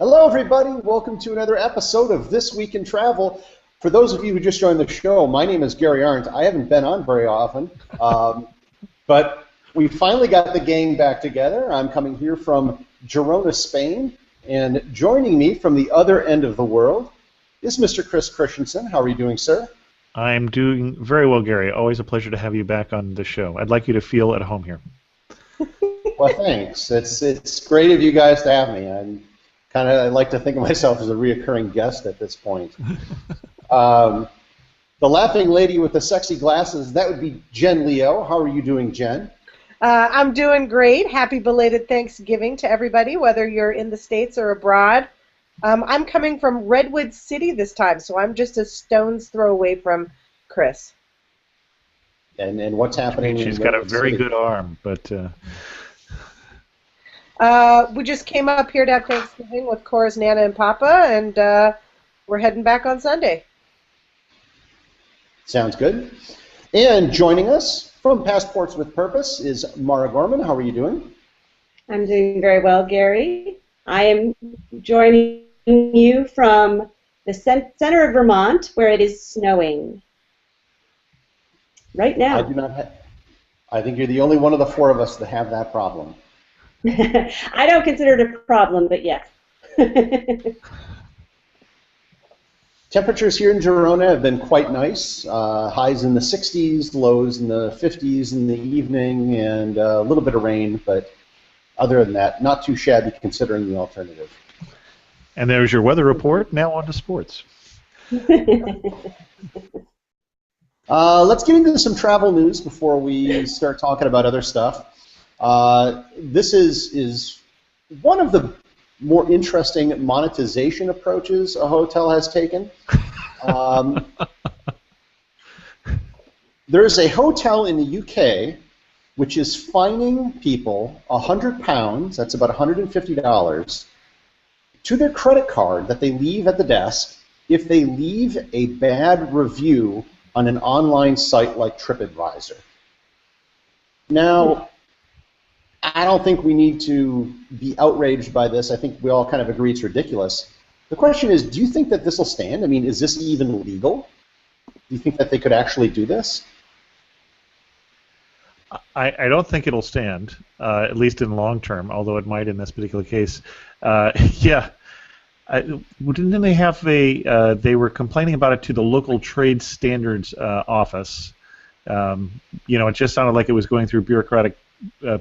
Hello, everybody. Welcome to another episode of This Week in Travel. For those of you who just joined the show, my name is Gary Arndt. I haven't been on very often, but we finally got the gang back together. I'm coming here from Girona, Spain, and joining me from the other end of the world is Mr. Chris Christensen. How are you doing, sir? I'm doing very well, Gary. Always a pleasure to have you back on the show. I'd like you to feel at home here. Well, thanks. It's great of you guys to have me. I like to think of myself as a reoccurring guest at this point. The laughing lady with the sexy glasses, that would be Jen Leo. How are you doing, Jen? I'm doing great. Happy belated Thanksgiving to everybody, whether you're in the States or abroad. I'm coming from Redwood City this time, so I'm just a stone's throw away from Chris. And what's happening? She's got a very good arm, but... We just came up here to have Thanksgiving with Cora's Nana and Papa, and we're heading back on Sunday. Sounds good. And joining us from Passports with Purpose is Mara Gorman. How are you doing? I'm doing very well, Gary. I am joining you from the center of Vermont, where it is snowing right now. I do not have. I think you're the only one of the four of us that have that problem. I don't consider it a problem, but yes. Temperatures here in Girona have been quite nice. Highs in the 60s, lows in the 50s in the evening, and a little bit of rain, but other than that, not too shabby considering the alternative. And there's your weather report. Now on to sports. Let's get into some travel news before we start talking about other stuff. This is one of the more interesting monetization approaches a hotel has taken. There's a hotel in the UK which is fining people £100, that's about $150, to their credit card that they leave at the desk if they leave a bad review on an online site like TripAdvisor. Now, I don't think we need to be outraged by this. I think we all kind of agree it's ridiculous. The question is, do you think that this will stand? I mean, is this even legal? Do you think that they could actually do this? I don't think it'll stand, at least in long term, although it might in this particular case. Yeah. Didn't they have they were complaining about it to the local trade standards office. It just sounded like it was going through bureaucratic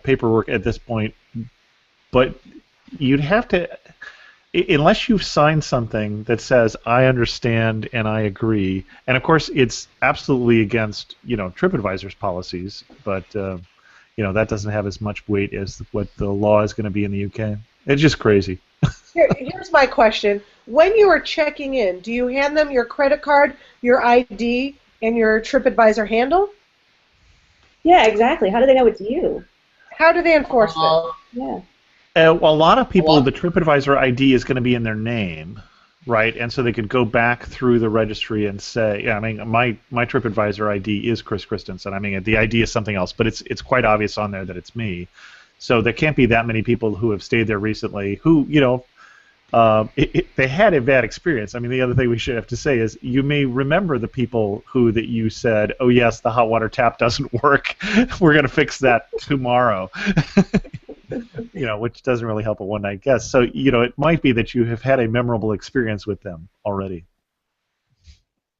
paperwork at this point, but you'd have to, unless you've signed something that says I understand and I agree, and of course it's absolutely against TripAdvisor's policies, but that doesn't have as much weight as what the law is going to be in the UK. It's just crazy. Here's my question: when you are checking in, do you hand them your credit card, your ID, and your TripAdvisor handle? Yeah, exactly. How do they know it's you? How do they enforce this? Yeah. Well, a lot of people, the TripAdvisor ID is going to be in their name, right? And so they could go back through the registry and say, yeah, I mean, my TripAdvisor ID is Chris Christensen. I mean, the ID is something else, but it's quite obvious on there that it's me. So there can't be that many people who have stayed there recently who, they had a bad experience. I mean, the other thing we should have to say is you may remember the people that you said, oh, yes, the hot water tap doesn't work. We're going to fix that tomorrow, which doesn't really help a one-night guest. So, it might be that you have had a memorable experience with them already.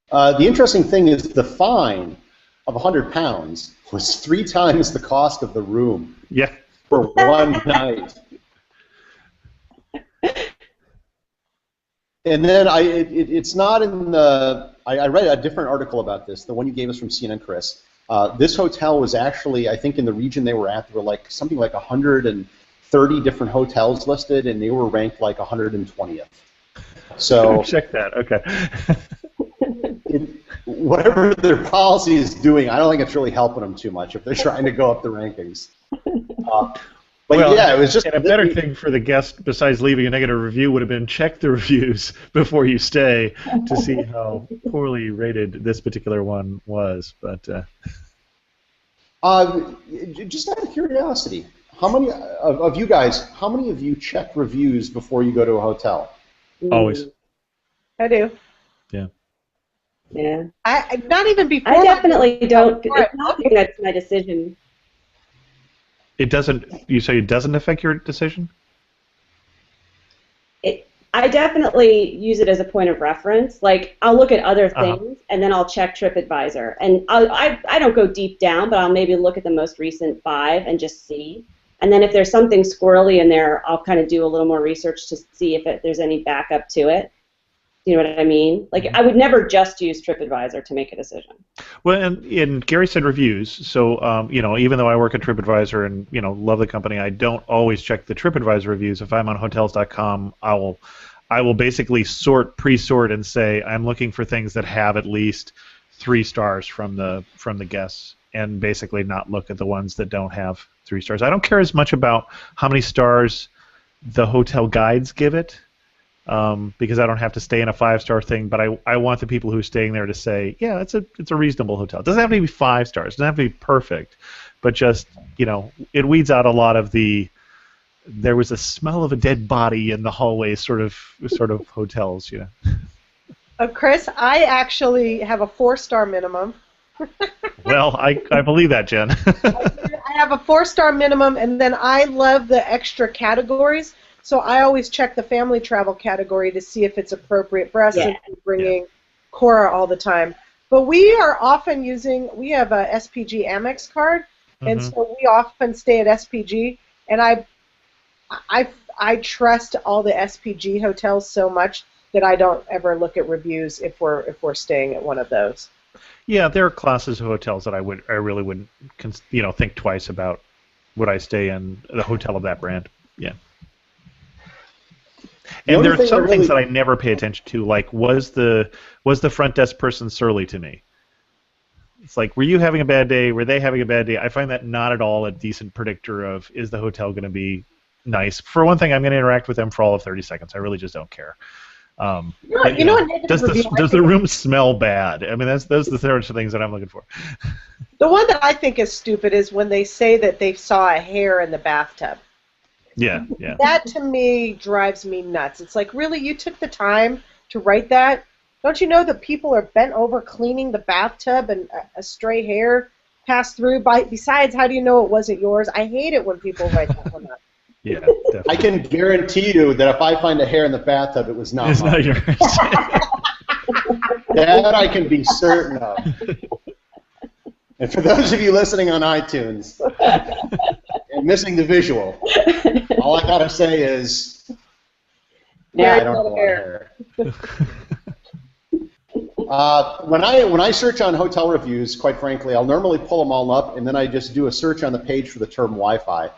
The interesting thing is the fine of £100 was 3 times the cost of the room for one night. And then it's not in the. I read a different article about this, the one you gave us from CNN, Chris. This hotel was actually, I think, in the region they were at, there were something like 130 different hotels listed, and they were ranked like 120th. So check that. Okay. Whatever their policy is doing, I don't think it's really helping them too much if they're trying to go up the rankings. But well, yeah, it was just. And a better thing for the guest, besides leaving a negative review, would have been check the reviews before you stay to see how poorly rated this particular one was. But just out of curiosity, How many of you guys? How many of you check reviews before you go to a hotel? Always. I do. Yeah. Yeah. I not even before. I definitely don't. before It's not something that's my decision. It doesn't. You say it doesn't affect your decision? I definitely use it as a point of reference. Like, I'll look at other things, and then I'll check TripAdvisor. And I don't go deep down, but I'll maybe look at the most recent 5 and just see. And then if there's something squirrely in there, I'll kind of do a little more research to see if there's any backup to it. You know what I mean? Like, I would never just use TripAdvisor to make a decision. Well, and Gary said reviews. So, even though I work at TripAdvisor and, love the company, I don't always check the TripAdvisor reviews. If I'm on Hotels.com, I will basically pre-sort, and say I'm looking for things that have at least 3 stars from the guests, and basically not look at the ones that don't have 3 stars. I don't care as much about how many stars the hotel guides give it. Because I don't have to stay in a 5-star thing, but I want the people who are staying there to say, yeah, it's a reasonable hotel. It doesn't have to be 5 stars. It doesn't have to be perfect, but just, it weeds out a lot of the there was a smell of a dead body in the hallway sort of hotels, Chris, I actually have a 4-star minimum. Well, I believe that, Jen. I have a 4-star minimum, and then I love the extra categories. So I always check the family travel category to see if it's appropriate for us, since we're bringing Cora all the time. But we are often we have a SPG Amex card, and so we often stay at SPG, and I trust all the SPG hotels so much that I don't ever look at reviews if we're staying at one of those. Yeah, there are classes of hotels that I really wouldn't think twice about would I stay in the hotel of that brand. Yeah. And there are some things that I never pay attention to, like was the front desk person surly to me? It's like, were you having a bad day? Were they having a bad day? I find that not at all a decent predictor of, is the hotel going to be nice? For one thing, I'm going to interact with them for all of 30 seconds. I really just don't care. Does the room smell bad? I mean, those are the sorts of things that I'm looking for. The one that I think is stupid is when they say that they saw a hair in the bathtub. Yeah. That to me drives me nuts. It's like, really, you took the time to write that? Don't you know that people are bent over cleaning the bathtub and a stray hair passed through? Besides, how do you know it wasn't yours? I hate it when people write that one up. Yeah, definitely. I can guarantee you that if I find a hair in the bathtub, it was not It's mine. not yours. That I can be certain of. And for those of you listening on iTunes and missing the visual, all I gotta say is, I don't have a lot of hair. When I search on hotel reviews, quite frankly, I'll normally pull them all up, and then I just do a search on the page for the term Wi-Fi.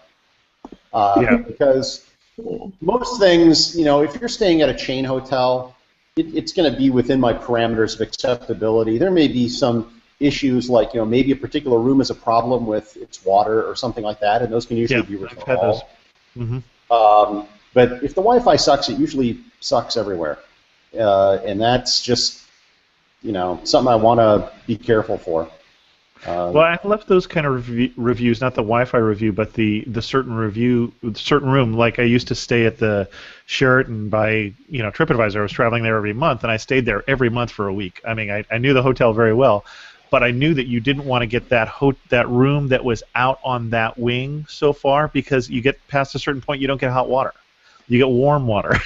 Because most things, if you're staying at a chain hotel, it's going to be within my parameters of acceptability. There may be some issues like, maybe a particular room has a problem with its water or something like that, and those can usually be resolved. But if the Wi-Fi sucks, it usually sucks everywhere. And that's just, something I want to be careful for. Well, I've left those kind of reviews, not the Wi-Fi review, but the certain room. Like I used to stay at the Sheraton by TripAdvisor. I was traveling there every month, and I stayed there every month for a week. I mean, I knew the hotel very well, but I knew that you didn't want to get that room that was out on that wing so far, because you get past a certain point, you don't get hot water. You get warm water.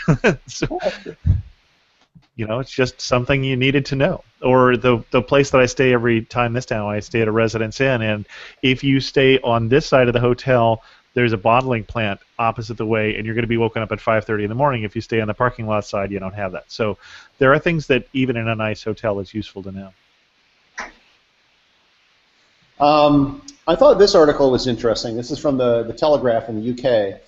So, it's just something you needed to know. Or the place that I stay every time this time, I stay at a Residence Inn, and if you stay on this side of the hotel, there's a bottling plant opposite the way, and you're going to be woken up at 5:30 in the morning. If you stay on the parking lot side, you don't have that. So there are things that even in a nice hotel, it's useful to know. I thought this article was interesting. This is from the Telegraph in the UK.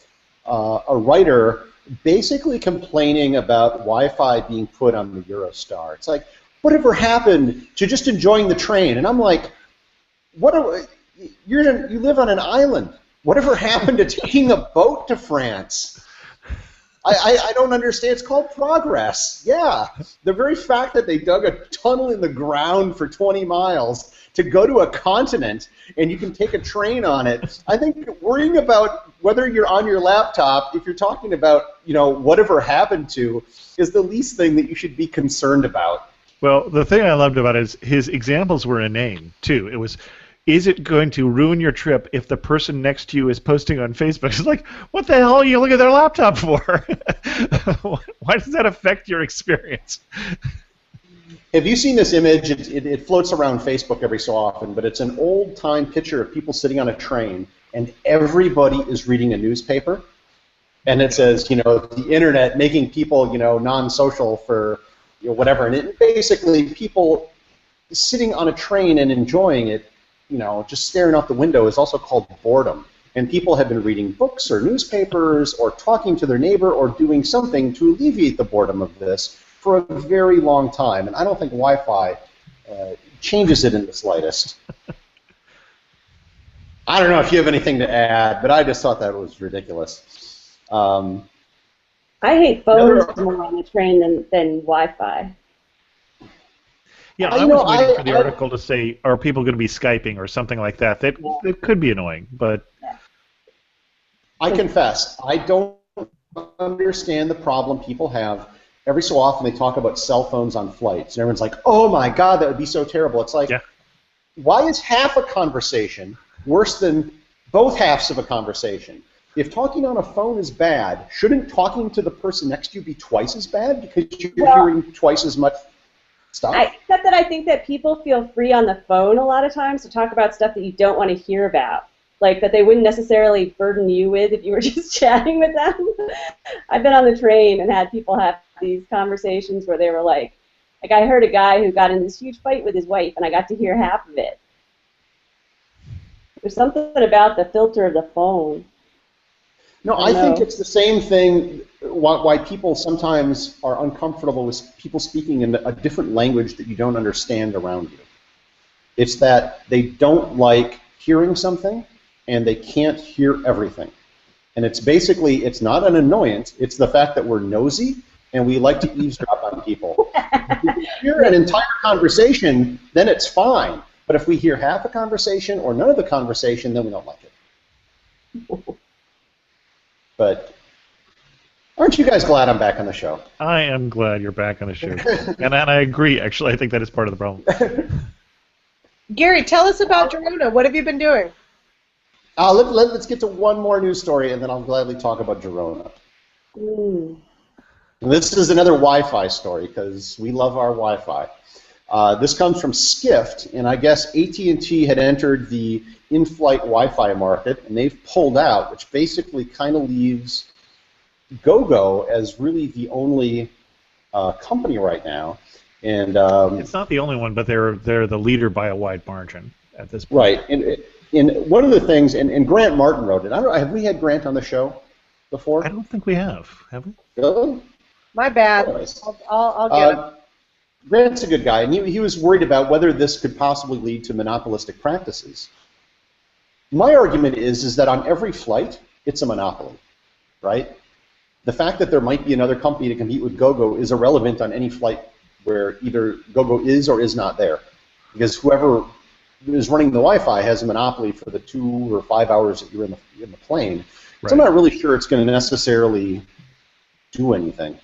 A writer basically complaining about Wi-Fi being put on the Eurostar. It's like, whatever happened to just enjoying the train? And I'm like, you live on an island. Whatever happened to taking a boat to France? I don't understand. It's called progress. Yeah. The very fact that they dug a tunnel in the ground for 20 miles to go to a continent and you can take a train on it, I think worrying about whether you're on your laptop, if you're talking about, whatever happened to, is the least thing that you should be concerned about. Well, the thing I loved about it is his examples were inane, too. It was, is it going to ruin your trip if the person next to you is posting on Facebook? It's like, what the hell are you looking at their laptop for? Why does that affect your experience? Have you seen this image? It floats around Facebook every so often, but it's an old-time picture of people sitting on a train, and everybody is reading a newspaper. And it says, the internet making people, non-social for whatever. And it basically people sitting on a train and enjoying it, just staring out the window is also called boredom. And people have been reading books or newspapers or talking to their neighbor or doing something to alleviate the boredom of this for a very long time. And I don't think Wi-Fi changes it in the slightest. I don't know if you have anything to add, but I just thought that was ridiculous. I hate phones more on the train than Wi-Fi. Yeah, I was waiting for the article to say, are people going to be Skyping or something like that? That could be annoying, but... I confess, I don't understand the problem people have. Every so often they talk about cell phones on flights, and everyone's like, oh my God, that would be so terrible. It's like, why is half a conversation worse than both halves of a conversation? If talking on a phone is bad, shouldn't talking to the person next to you be twice as bad because you're hearing twice as much stuff? Except that I think that people feel free on the phone a lot of times to talk about stuff that you don't want to hear about. Like that they wouldn't necessarily burden you with if you were just chatting with them. I've been on the train and had people have these conversations where they were like I heard a guy who got in this huge fight with his wife and I got to hear half of it. There's something about the filter of the phone. No, I think it's the same thing why people sometimes are uncomfortable with people speaking in a different language that you don't understand around you. It's that they don't like hearing something and they can't hear everything. And it's basically, it's not an annoyance, it's the fact that we're nosy and we like to eavesdrop on people. If we hear an entire conversation, then it's fine. But if we hear half a conversation or none of the conversation, then we don't like it. But aren't you guys glad I'm back on the show? I am glad you're back on the show. and I agree, actually. I think that is part of the problem. Gary, tell us about Girona. What have you been doing? Let's get to one more news story, and then I'll gladly talk about Girona. This is another Wi-Fi story, because we love our Wi-Fi. This comes from Skift, and I guess AT&T had entered the in-flight Wi-Fi market, and they've pulled out, which basically kind of leaves GoGo as really the only company right now. And it's not the only one, but they're the leader by a wide margin at this point. Right. And one of the things, and Grant Martin wrote it. I don't know, have we had Grant on the show before? I don't think we have we? Really? My bad. Anyways. I'll get him. Grant's a good guy, and he was worried about whether this could possibly lead to monopolistic practices. My argument is that on every flight, it's a monopoly, right? The fact that there might be another company to compete with GoGo is irrelevant on any flight where either GoGo is or is not there, because whoever is running the Wi-Fi has a monopoly for the 2 or 5 hours that you're in the plane. Right. So I'm not really sure it's going to necessarily do anything.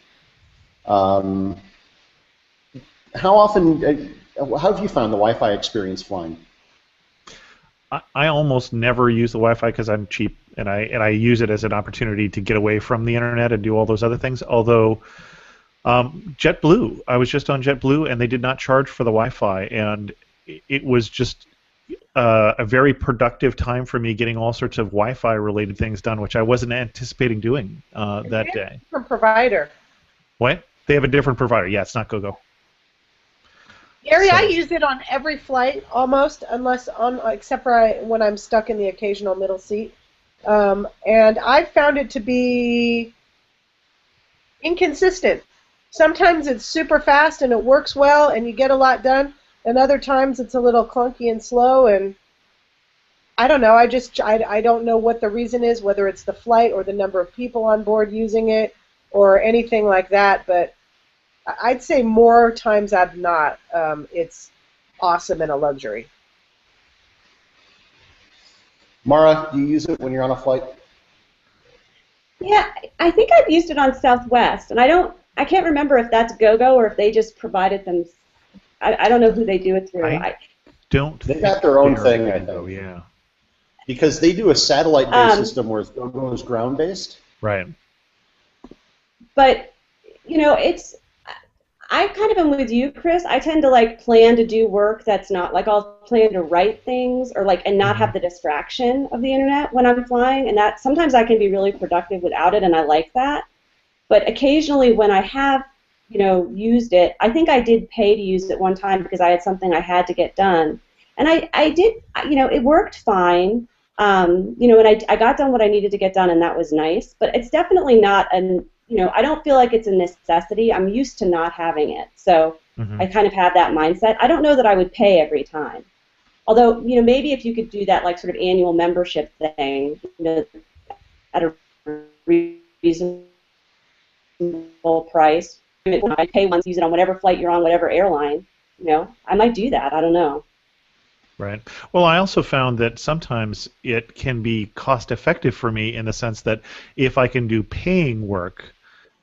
How often? How have you found the Wi-Fi experience flying? I almost never use the Wi-Fi because I'm cheap, and I use it as an opportunity to get away from the internet and do all those other things. Although JetBlue, I was just on JetBlue, and they did not charge for the Wi-Fi, and it was just a very productive time for me getting all sorts of Wi-Fi related things done, which I wasn't anticipating doing that day. Different provider. What? They have a different provider. Yeah, it's not GoGo. Gary, I use it on every flight almost, except for when I'm stuck in the occasional middle seat. And I found it to be inconsistent. Sometimes it's super fast and it works well and you get a lot done, and other times it's a little clunky and slow, and I don't know. I don't know what the reason is, whether it's the flight or the number of people on board using it. or anything like that, but I'd say more times out of not, it's awesome and a luxury. Mara, do you use it when you're on a flight? Yeah, I think I've used it on Southwest, and I can't remember if that's GoGo or if they just provided them. I don't know who they do it through. They've got their own thing, I think. Oh, yeah. Because they do a satellite-based system, whereas GoGo is ground-based. Right. But, I kind of am with you, Chris. I tend to plan to do work that's not I'll plan to write things or and not have the distraction of the internet when I'm flying, and that sometimes I can be really productive without it, and I like that. But occasionally when I have used it, I think I did pay to use it one time because I had something I had to get done, and I did it worked fine. And I got done what I needed to get done, and that was nice. But it's definitely not I don't feel like it's a necessity. I'm used to not having it, so I kind of have that mindset. I don't know that I would pay every time. Although, maybe if you could do that sort of annual membership thing, at a reasonable price, I pay once, use it on whatever flight you're on, whatever airline, I might do that. I don't know. Right. Well, I also found that sometimes it can be cost-effective for me in the sense that if I can do paying work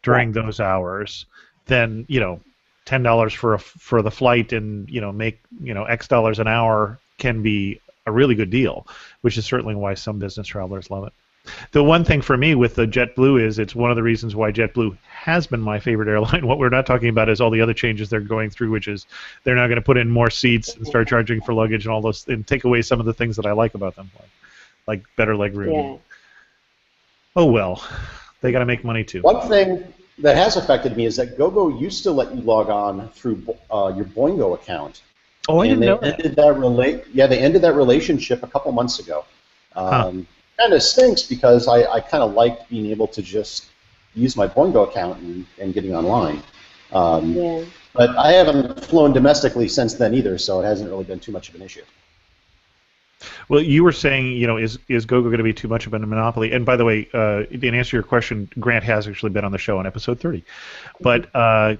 during those hours, then $10 for the flight and make X dollars an hour can be a really good deal, which is certainly why some business travelers love it. The one thing for me with the JetBlue is it's one of the reasons why JetBlue has been my favorite airline. What we're not talking about is all the other changes they're going through, which is they're now going to put in more seats and start charging for luggage and all those, and take away some of the things that I like about them, like better leg room. Yeah. Oh well, they got to make money too. One thing that has affected me is that GoGo used to let you log on through your Boingo account. Oh, I didn't know that. They ended that relationship a couple months ago. Kind of stinks because I kind of liked being able to just use my Boingo account and getting online. But I haven't flown domestically since then either, so it hasn't really been too much of an issue. Well, you were saying, is GoGo going to be too much of a monopoly? And by the way, in answer to your question, Grant has actually been on the show on episode 30. But I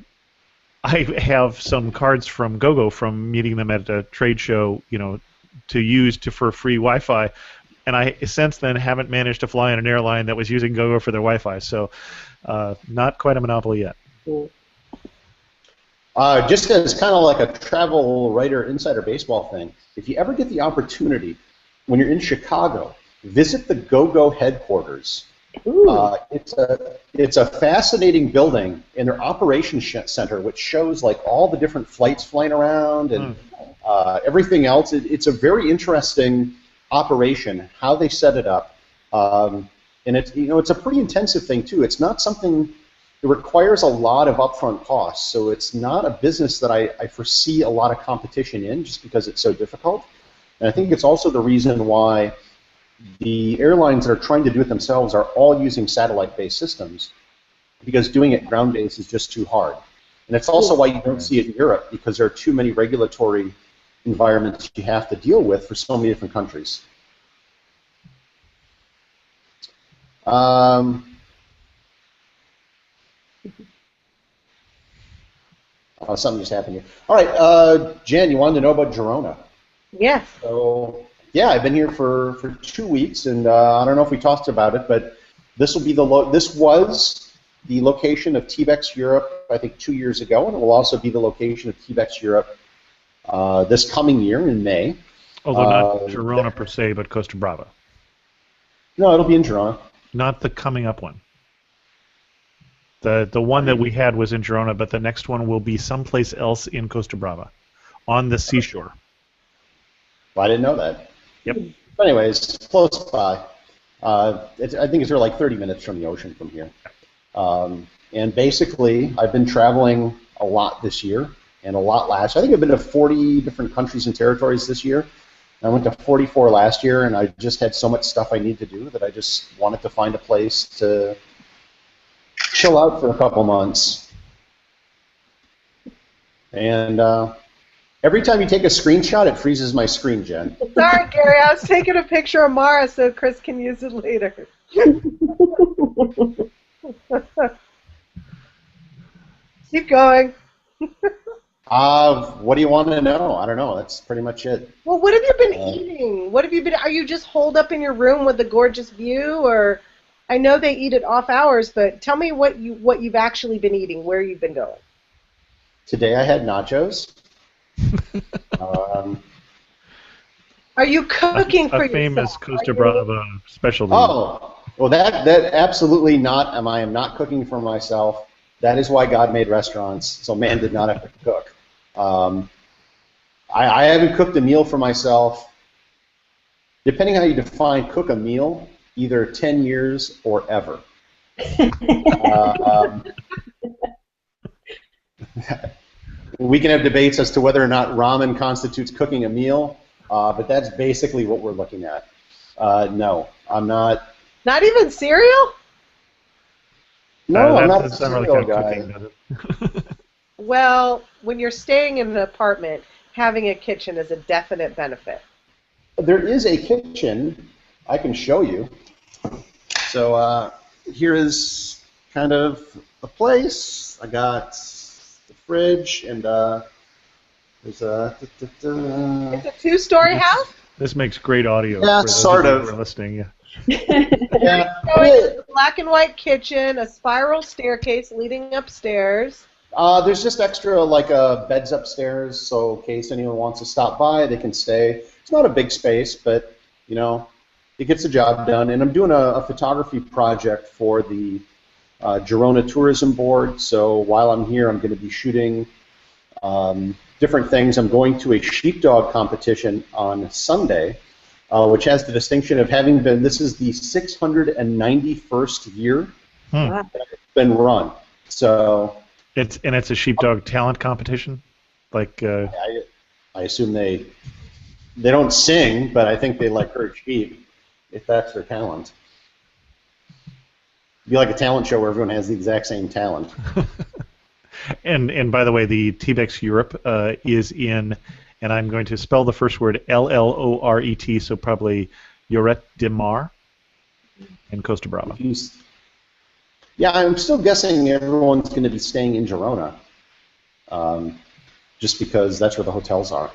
have some cards from GoGo from meeting them at a trade show, to use for free Wi-Fi. And I, since then, haven't managed to fly on an airline that was using GoGo for their Wi-Fi. So not quite a monopoly yet. Just as kind of like a travel writer insider baseball thing, if you ever get the opportunity, when you're in Chicago, visit the GoGo headquarters. It's a fascinating building in their operations center, which shows all the different flights flying around and everything else. It's a very interesting operation, how they set it up, and it's a pretty intensive thing too. It's not something that requires a lot of upfront costs, so it's not a business that I foresee a lot of competition in, just because it's so difficult. And I think it's also the reason why the airlines that are trying to do it themselves are all using satellite-based systems, because doing it ground-based is just too hard. And it's also why you don't see it in Europe, because there are too many regulatory environments you have to deal with for so many different countries. Something just happened here. All right, Jen, you wanted to know about Girona. Yes. So, yeah, I've been here for 2 weeks, and I don't know if we talked about it, but this was the location of TBEX Europe, I think, 2 years ago, and it will also be the location of TBEX Europe this coming year in May. Although not Girona per se, but Costa Brava. No, it'll be in Girona. Not the coming up one. The one that we had was in Girona, but the next one will be someplace else in Costa Brava, on the seashore. Well, I didn't know that. Yep. But anyways, it's close by. I think it's like 30 minutes from the ocean from here. And basically, I've been traveling a lot this year and a lot last year. I think I've been to 40 different countries and territories this year. I went to 44 last year, and I just had so much stuff I need to do that I just wanted to find a place to chill out for a couple months. And every time you take a screenshot, it freezes my screen, Jen. Sorry, Gary. I was taking a picture of Mara so Chris can use it later. Keep going. What do you want to know? I don't know. That's pretty much it. Well, what have you been eating? What have you been? Are you just holed up in your room with a gorgeous view, or I know they eat at off hours, but tell me what you've actually been eating, where you've been going. Today I had nachos. Are you cooking for a famous yourself? Costa Brava specialty. Oh, well, that absolutely not. I am not cooking for myself. That is why God made restaurants, so man did not have to cook. I haven't cooked a meal for myself. Depending how you define cook a meal, either 10 years or ever. We can have debates as to whether or not ramen constitutes cooking a meal, but that's basically what we're looking at. No, I'm not. Not even cereal? No, I'm not a doesn't really cereal count guy. cooking, does it? Well, when you're staying in an apartment, having a kitchen is a definite benefit. There is a kitchen. I can show you. So here is kind of the place. I got the fridge, and there's a... It's a two-story house? This makes great audio. Yeah, for those sort you of. who are listening. Yeah. Yeah. A black and white kitchen, a spiral staircase leading upstairs. There's just extra beds upstairs, so in case anyone wants to stop by, they can stay. It's not a big space, but it gets the job done. And I'm doing a photography project for the Girona Tourism Board. So while I'm here, I'm going to be shooting different things. I'm going to a sheepdog competition on Sunday, which has the distinction of having been. This is the 691st year that it's been run. So. It's a sheepdog talent competition, like. I assume they don't sing, but I think they herd sheep, if that's their talent. It'd be like a talent show where everyone has the exact same talent. And by the way, the TBEX Europe is in, and I'm going to spell the first word Lloret, so probably Lloret de Mar in Costa Brava. Yeah, I'm still guessing everyone's going to be staying in Girona, just because that's where the hotels are.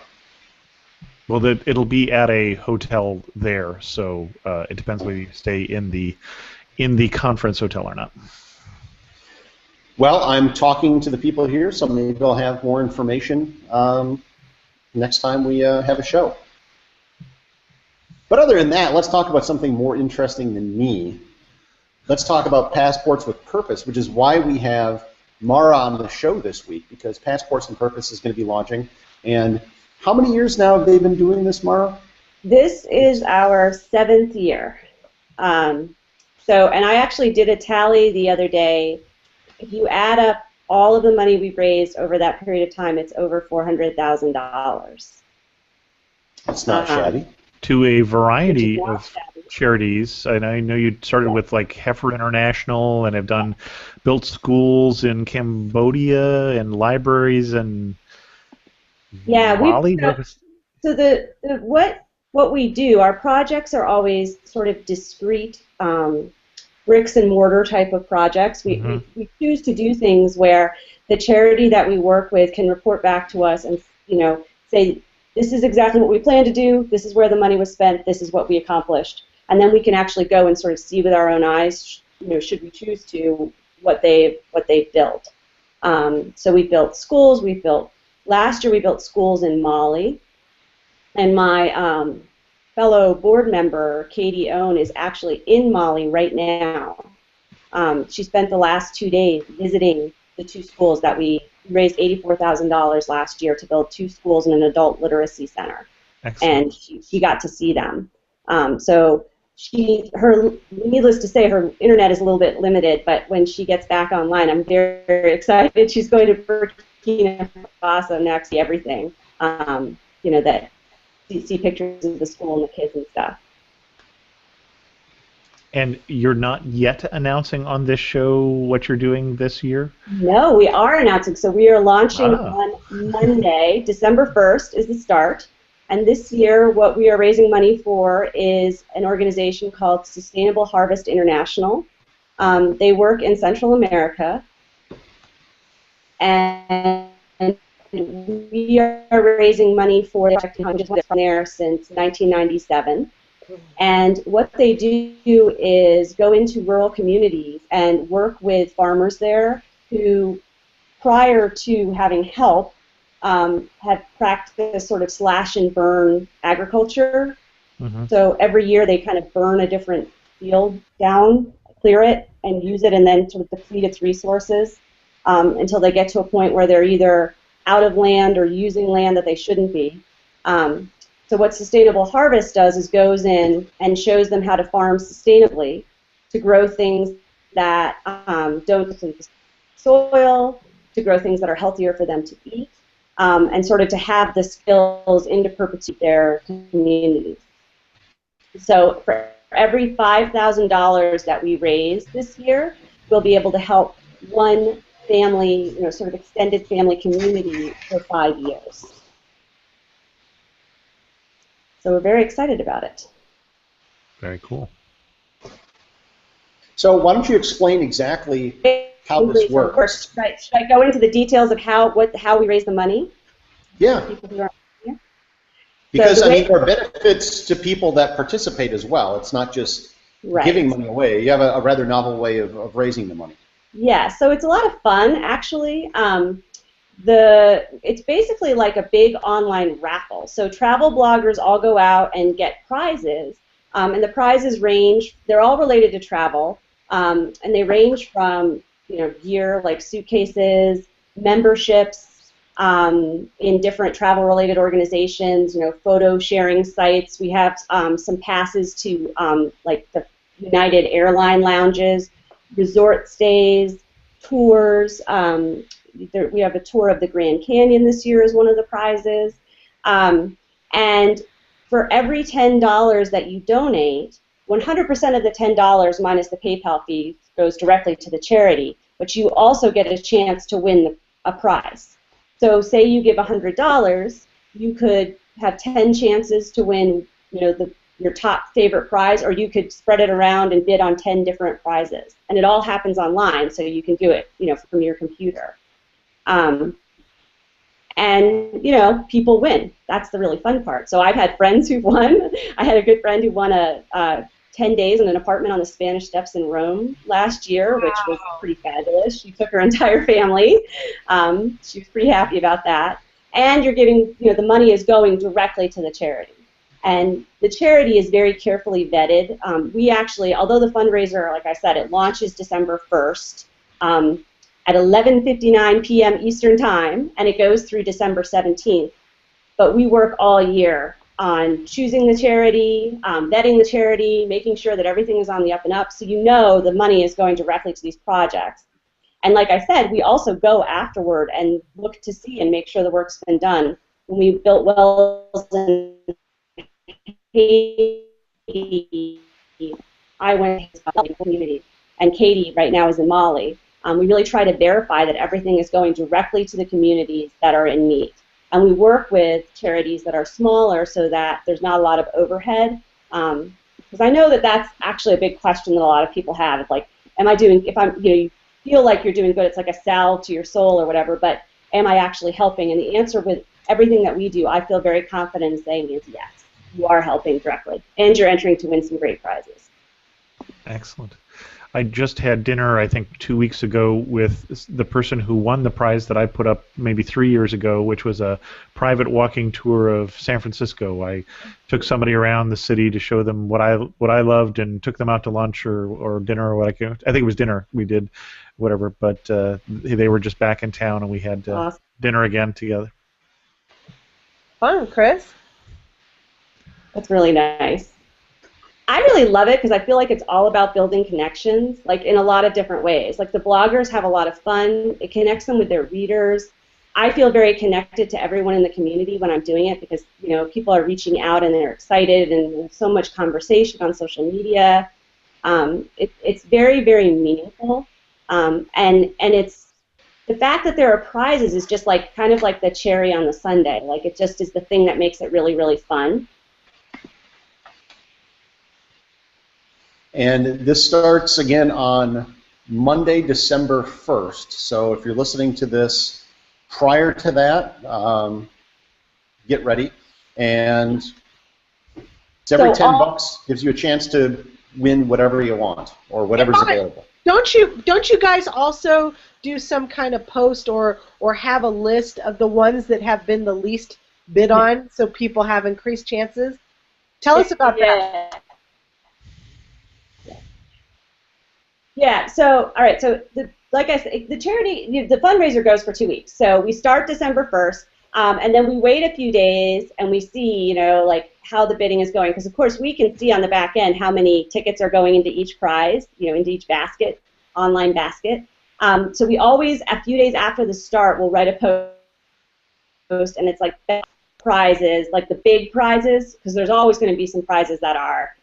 Well, it'll be at a hotel there, so it depends whether you stay in the conference hotel or not. Well, I'm talking to the people here, so maybe I'll have more information next time we have a show. But other than that, let's talk about something more interesting than me. Let's talk about Passports with Purpose, which is why we have Mara on the show this week, because Passports with Purpose is going to be launching. And how many years now have they been doing this, Mara? This is our 7th year. And I actually did a tally the other day. If you add up all of the money we've raised over that period of time, it's over $400,000. It's not shabby. To a variety of charities, and I know you started with Heifer International, and have built schools in Cambodia and libraries and Mali. So what we do, our projects are always sort of discrete bricks and mortar type of projects. We choose to do things where the charity that we work with can report back to us and say, this is exactly what we plan to do, this is where the money was spent, this is what we accomplished. And then we can actually go and sort of see with our own eyes, should we choose to, what they've built. So we built schools, last year we built schools in Mali, and my fellow board member, Katie Owen, is actually in Mali right now. She spent the last 2 days visiting the 2 schools that we raised $84,000 last year to build 2 schools and an adult literacy center. Excellent. And she got to see them. So needless to say, her internet is a little bit limited, but when she gets back online, I'm very, very excited. She's going to Burkina Faso next, see everything, that see pictures of the school and the kids and stuff. And you're not yet announcing on this show what you're doing this year? No, we are announcing. So we are launching on Monday. December 1st is the start. And this year, what we are raising money for is an organization called Sustainable Harvest International. They work in Central America. and we are raising money for the project from there since 1997. And what they do is go into rural communities and work with farmers there who, prior to having help, had practiced sort of slash and burn agriculture. Mm-hmm. So every year they kind of burn a different field down, clear it, and use it, and then sort of deplete its resources until they get to a point where they're either out of land or using land that they shouldn't be. So what Sustainable Harvest does is goes in and shows them how to farm sustainably, to grow things that don't deplete the soil, to grow things that are healthier for them to eat, and sort of to have the skills into perpetuity their communities. So for every $5,000 that we raise this year, we'll be able to help one family, sort of extended family community for 5 years. So we're very excited about it. Very cool. So why don't you explain exactly how this works? Right. Should I go into the details of how we raise the money? Yeah. Because, there are benefits to people that participate as well. It's not just giving money away. You have a rather novel way of raising the money. Yeah, so it's a lot of fun, actually. It's basically like a big online raffle. So travel bloggers all go out and get prizes, and the prizes range. They're all related to travel, and they range from gear like suitcases, memberships in different travel-related organizations, photo sharing sites. We have some passes to like the United Airline lounges, resort stays, tours. We have a tour of the Grand Canyon this year as one of the prizes. And for every $10 that you donate, 100% of the $10 minus the PayPal fee goes directly to the charity, but you also get a chance to win a prize. So say you give $100, you could have 10 chances to win your top favorite prize, or you could spread it around and bid on 10 different prizes. And it all happens online, so you can do it from your computer. And people win. That's the really fun part. So I've had friends who've won. I had a good friend who won 10 days in an apartment on the Spanish Steps in Rome last year, which was pretty fabulous. She took her entire family. She was pretty happy about that. And you're giving, the money is going directly to the charity. And the charity is very carefully vetted. We actually, although the fundraiser, like I said, it launches December 1st at 11:59 p.m. Eastern Time, and it goes through December 17th. But we work all year on choosing the charity, vetting the charity, making sure that everything is on the up and up, so the money is going directly to these projects. And like I said, we also go afterward and look to see and make sure the work's been done. When we built wells in Haiti, I went to the community, and Katie right now is in Mali. We really try to verify that everything is going directly to the communities that are in need. And we work with charities that are smaller so that there's not a lot of overhead. Because I know that that's actually a big question that a lot of people have. It's like, you feel like you're doing good, it's like a salve to your soul or whatever, but am I actually helping? And the answer with everything that we do, I feel very confident in saying is yes. You are helping directly, and you're entering to win some great prizes. Excellent. I just had dinner, I think, 2 weeks ago with the person who won the prize that I put up maybe 3 years ago, which was a private walking tour of San Francisco. I took somebody around the city to show them what I loved, and took them out to lunch or dinner or I think it was dinner. We did whatever, but they were just back in town, and we had awesome. Dinner again together. Fun, Chris. That's really nice. I really love it because I feel like it's all about building connections, like in a lot of different ways. Like the bloggers have a lot of fun. It connects them with their readers. I feel very connected to everyone in the community when I'm doing it because people are reaching out and they're excited, and there's so much conversation on social media. It's very, very meaningful, and it's the fact that there are prizes is just like kind of like the cherry on the sundae. Like it just is the thing that makes it really, really fun. And this starts again on Monday, December 1st. So if you're listening to this prior to that, get ready. And it's every $10, gives you a chance to win whatever you want or whatever's available. Don't you guys also do some kind of post or have a list of the ones that have been the least bid on, so people have increased chances? Tell us about that. Yeah. So all right. So like I said, the charity, the fundraiser goes for 2 weeks. So we start December 1st, and then we wait a few days and we see, like how the bidding is going, because of course we can see on the back end how many tickets are going into each prize, into each basket, online basket. So we always, a few days after the start, we'll write a post, and it's like prizes, like the big prizes, because there's always going to be some prizes that are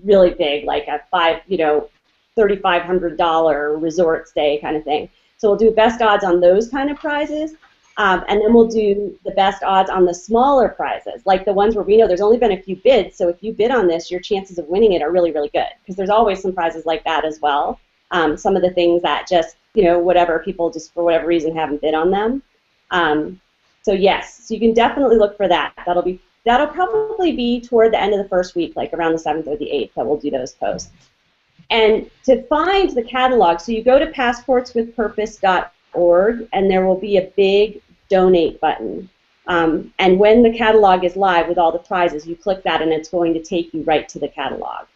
really big, like a $3,500 resort stay kind of thing. So we'll do best odds on those kind of prizes. And then we'll do the best odds on the smaller prizes, like the ones where we know there's only been a few bids, so if you bid on this, your chances of winning it are really, really good, because there's always some prizes like that as well. Some of the things that just, whatever, people just for whatever reason haven't bid on them. So yes, so you can definitely look for that. That'll probably be toward the end of the first week, like around the 7th or the 8th, that we'll do those posts. And to find the catalog, so you go to passportswithpurpose.org, and there will be a big donate button. And when the catalog is live with all the prizes, you click that and it's going to take you right to the catalog.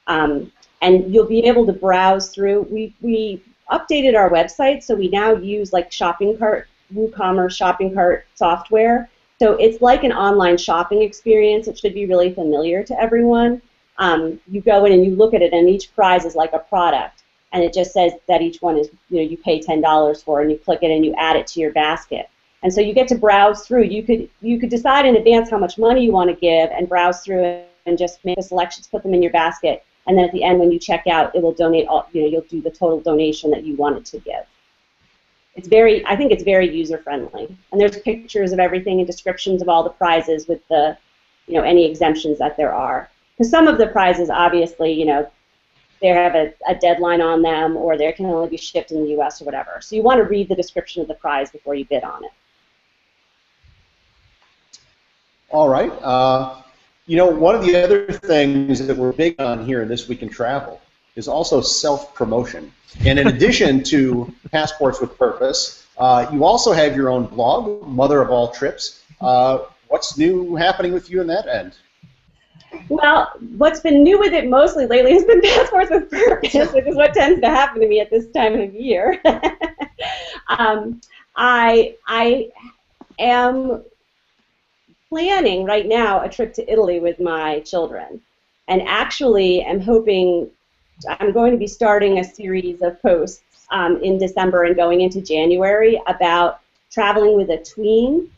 And you'll be able to browse through. We updated our website, so we now use like shopping cart, WooCommerce shopping cart software. So it's like an online shopping experience. It should be really familiar to everyone. You go in and you look at it, and each prize is like a product. And it just says that each one is, you pay $10 for, and you click it and you add it to your basket. And so you get to browse through. You could decide in advance how much money you want to give and browse through it and just make the selections, put them in your basket, and then at the end when you check out, it will donate all, you'll do the total donation that you wanted to give. I think it's very user friendly. And there's pictures of everything and descriptions of all the prizes with the, any exemptions that there are. Because some of the prizes, obviously, they have a deadline on them, or they can only be shipped in the U.S. or whatever. So you want to read the description of the prize before you bid on it. All right. One of the other things that we're big on here in This Week in Travel is also self-promotion. And in addition to Passports with Purpose, you also have your own blog, Mother of All Trips. What's new happening with you in that end? Well, what's been new with it mostly lately has been Passports with Purpose, which is what tends to happen to me at this time of year. I am planning right now a trip to Italy with my children, and actually I'm going to be starting a series of posts in December and going into January about traveling with a tween.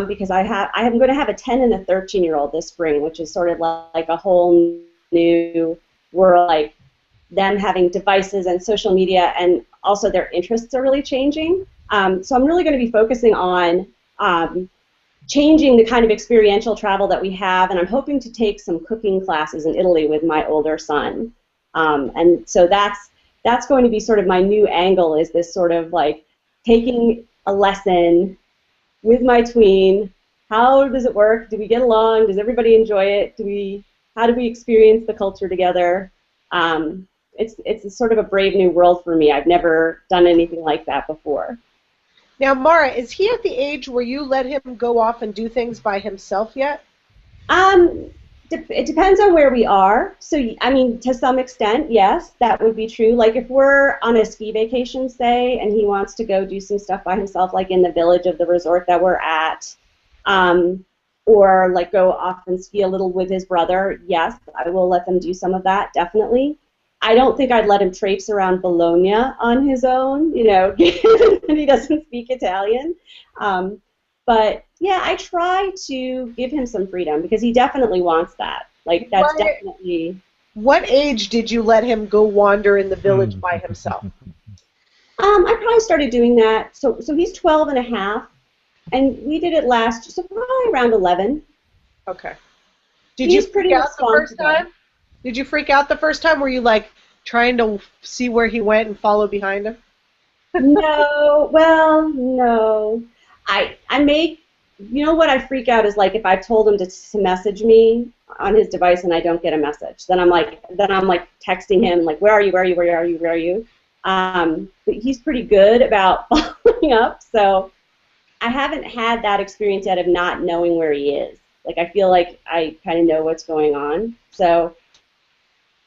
Because I'm going to have a 10 and a 13-year-old this spring, which is sort of like a whole new world, like them having devices and social media, and also their interests are really changing. So I'm really going to be focusing on changing the kind of experiential travel that we have, and I'm hoping to take some cooking classes in Italy with my older son. And so that's going to be sort of my new angle, is this sort of like taking a lesson with my tween. How does it work? Do we get along? Does everybody enjoy it? How do we experience the culture together? It's sort of a brave new world for me. I've never done anything like that before. Now, Mara, is he at the age where you let him go off and do things by himself yet? It depends on where we are. So, I mean, to some extent, yes, that would be true. Like if we're on a ski vacation, say, and he wants to go do some stuff by himself, like in the village of the resort that we're at, or like go off and ski a little with his brother, yes, I will let them do some of that, definitely. I don't think I'd let him traipse around Bologna on his own, given that he doesn't speak Italian. But yeah, I try to give him some freedom because he definitely wants that. Like that's definitely. What age did you let him go wander in the village by himself? I probably started doing that. So he's 12 and a half, and we did it so probably around 11. Okay. Did you freak out the first time? Did you freak out the first time? Were you like, trying to see where he went and follow behind him? No, well, no. I may, you know what I freak out is like if I've told him to message me on his device and I don't get a message. Then I'm like texting him like, where are you, where are you, where are you, where are you? But he's pretty good about following up, so I haven't had that experience yet of not knowing where he is. Like I feel like I kind of know what's going on. So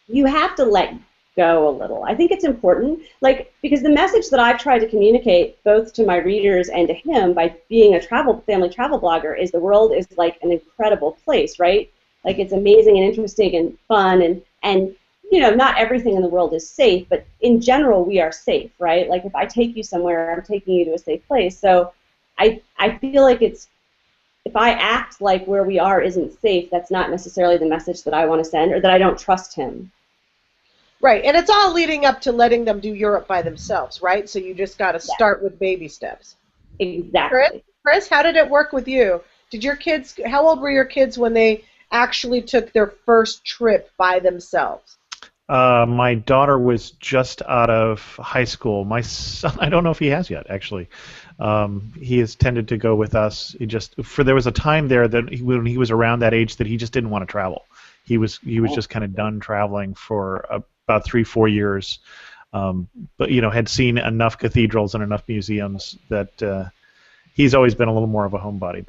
you have to let go a little. I think it's important, like, because the message that I've tried to communicate both to my readers and to him by being a family travel blogger is the world is like an incredible place, right? Like it's amazing and interesting and fun and you know, not everything in the world is safe, but in general we are safe, right? Like if I take you somewhere, I'm taking you to a safe place. So I feel like it's, if I act like where we are isn't safe, that's not necessarily the message that I want to send or that I don't trust him. Right, and it's all leading up to letting them do Europe by themselves, right? So you just got to start with baby steps. Exactly. Chris, how did it work with you? Did your kids, how old were your kids when they actually took their first trip by themselves? My daughter was just out of high school. My son, I don't know if he has yet, actually. He has tended to go with us. There was a time there that when he was around that age that he just didn't want to travel. He was just kind of done traveling for about 3-4 years, but had seen enough cathedrals and enough museums that he's always been a little more of a homebody.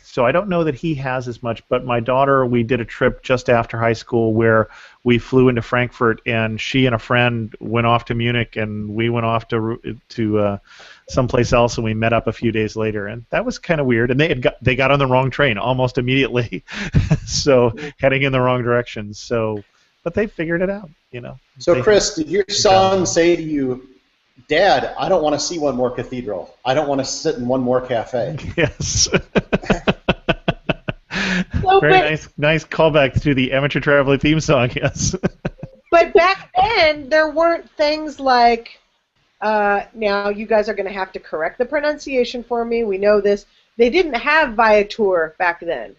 So I don't know that he has as much. But my daughter, we did a trip just after high school where we flew into Frankfurt, and she and a friend went off to Munich, and we went off to someplace else, and we met up a few days later, and that was kind of weird. And they got on the wrong train almost immediately, so heading in the wrong direction. So, but they figured it out, So, Chris, did your son say to you, Dad, I don't want to see one more cathedral. I don't want to sit in one more cafe. Yes. Very nice callback to the Amateur Traveler theme song, yes. But back then, there weren't things like, now you guys are going to have to correct the pronunciation for me. We know this. They didn't have Viator back then.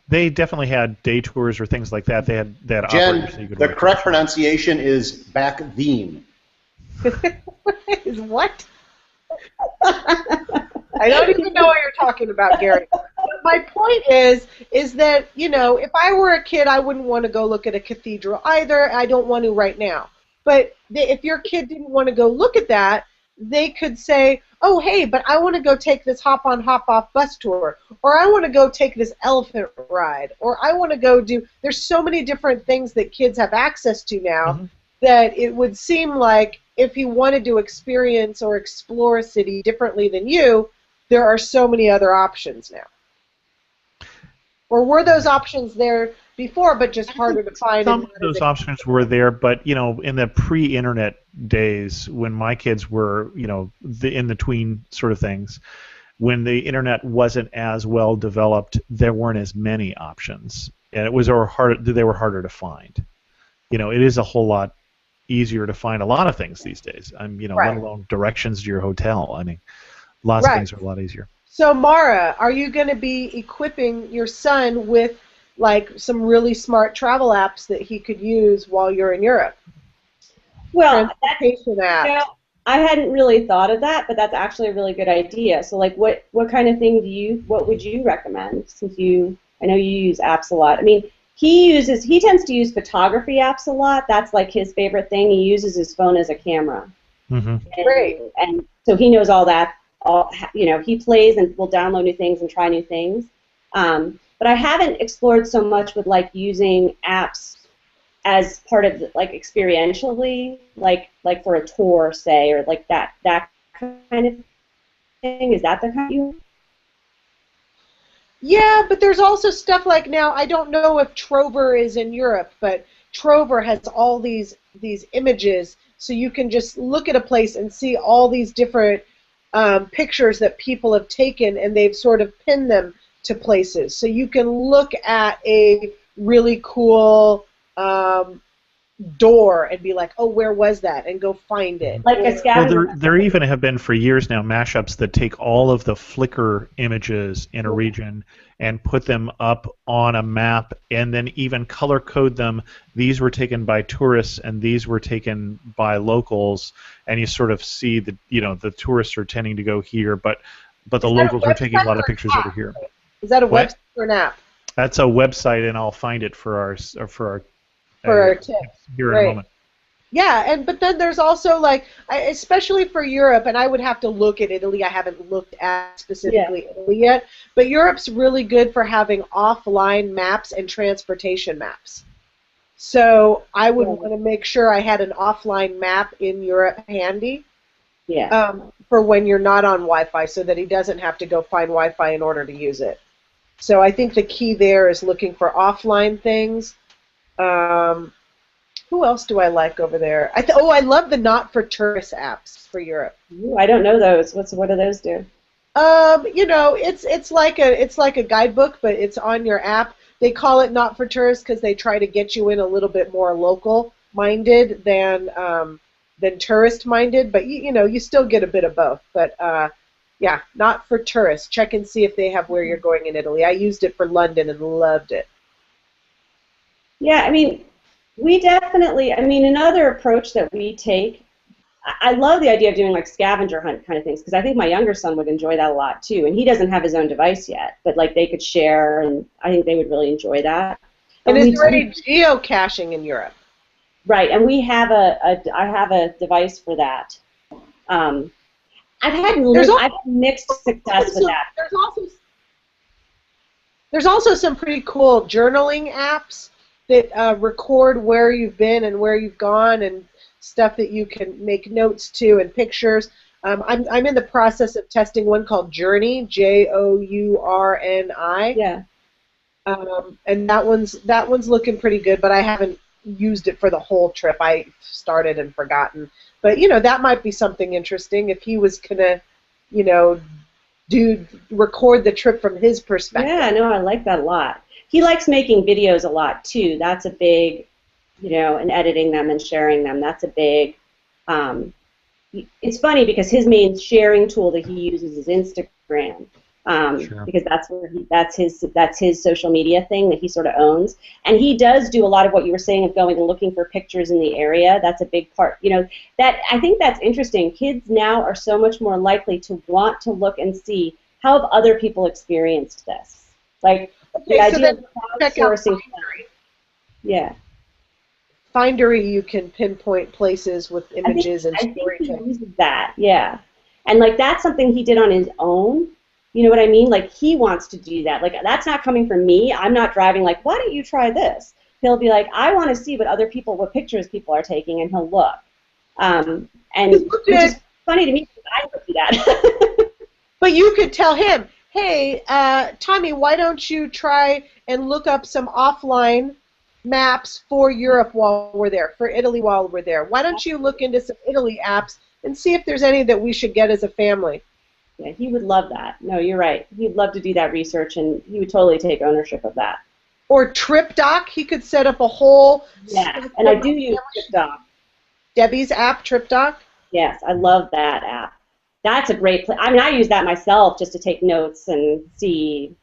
They definitely had day tours or things like that. They had Jen, the correct pronunciation is back then. Is what? I don't even know what you're talking about, Gary. But my point is that, if I were a kid, I wouldn't want to go look at a cathedral either. I don't want to right now. But if your kid didn't want to go look at that, they could say, oh, hey, but I want to go take this hop-on, hop-off bus tour, or I want to go take this elephant ride, or I want to go do, there's so many different things that kids have access to now that it would seem like if you wanted to experience or explore a city differently than you, there are so many other options now. Or were those options there before, but just harder to find? Some of those options were there, but in the pre-internet days, when my kids were, in the tween sort of things, when the internet wasn't as well developed, there weren't as many options, and they were harder to find. It is a whole lot easier to find a lot of things these days. Let alone directions to your hotel. Lots of things are a lot easier. So, Mara, are you going to be equipping your son with some really smart travel apps that he could use while you're in Europe? Well, transportation apps. I hadn't really thought of that, but that's actually a really good idea. So, what kind of thing what would you recommend? Since I know you use apps a lot. He tends to use photography apps a lot. That's his favorite thing. He uses his phone as a camera. Mm-hmm. Great. And so he knows all that. He plays and will download new things and try new things. But I haven't explored so much with using apps as part of experientially, like for a tour, say, or that kind of thing. Is that the kind you? Yeah, but there's also stuff now. I don't know if Trover is in Europe, but Trover has all these images, so you can just look at a place and see all these different pictures that people have taken, and they've sort of pinned them to places. So you can look at a really cool door and be like, oh, where was that? And go find it. Like a Well, scavenger. there even have been for years now mashups that take all of the Flickr images in a region and put them up on a map, and then even color code them. These were taken by tourists, and these were taken by locals, and you sort of see the the tourists are tending to go here, but the locals are taking a lot of pictures over here. Is that a What? website or an app? That's a website, and I'll find it for our For our tips. here in a moment. Yeah, but then there's also especially for Europe, and I would have to look at Italy. I haven't looked at specifically Italy yet, but Europe's really good for having offline maps and transportation maps. So I would want to make sure I had an offline map in Europe handy. Yeah. For when you're not on Wi-Fi, so that he doesn't have to go find Wi-Fi in order to use it. So I think the key there is looking for offline things. Who else do I like over there? I love the not for tourists apps for Europe. Ooh, I don't know those. What do those do? It's like a guidebook, but it's on your app. They call it not for tourists because they try to get you in a little bit more local minded than tourist minded. But you still get a bit of both. But yeah, not for tourists. Check and see if they have where you're going in Italy. I used it for London and loved it. Yeah, I mean, we definitely, another approach that we take, I love the idea of doing like scavenger hunt kind of things, because I think my younger son would enjoy that a lot too, and he doesn't have his own device yet, but like they could share, and I think they would really enjoy that. And is there any geocaching in Europe? Right, and I have a device for that. I've had mixed success with that. There's also some pretty cool journaling apps that record where you've been and where you've gone and stuff that you can make notes to and pictures. I'm in the process of testing one called Journey, Journi. Yeah. And that one's looking pretty good, but I haven't used it for the whole trip. I started and forgotten. But that might be something interesting if he was gonna, record the trip from his perspective. Yeah, no, I like that a lot. He likes making videos a lot too. That's a big, and editing them and sharing them. That's a big. It's funny because his main sharing tool that he uses is Instagram, Sure. because that's his social media thing that he sort of owns. And he does do a lot of what you were saying of going and looking for pictures in the area. That's a big part. That I think that's interesting. Kids now are so much more likely to want to look and see how have other people experienced this. Like. Okay, the idea of check out crowdsourcing. Findery. Yeah. Findery, you can pinpoint places with images and storytelling. I think he storytelling. uses that, yeah. And like that's something he did on his own. You know what I mean? Like he wants to do that. Like that's not coming from me. I'm not driving like, why don't you try this? He'll be like, I want to see what pictures people are taking, and he'll look. And which is funny to me because I would do that. But you could tell him, hey, Tommy, why don't you try and look up some offline maps for Europe while we're there, for Italy while we're there? Why don't you look into some Italy apps and see if there's any that we should get as a family? Yeah, he would love that. No, you're right. He'd love to do that research, and he would totally take ownership of that. Or TripDoc, he could set up a whole... Yeah, and I do use TripDoc. Debbie's app, TripDoc? Yes, I love that app. That's a great place. I use that myself just to take notes and see.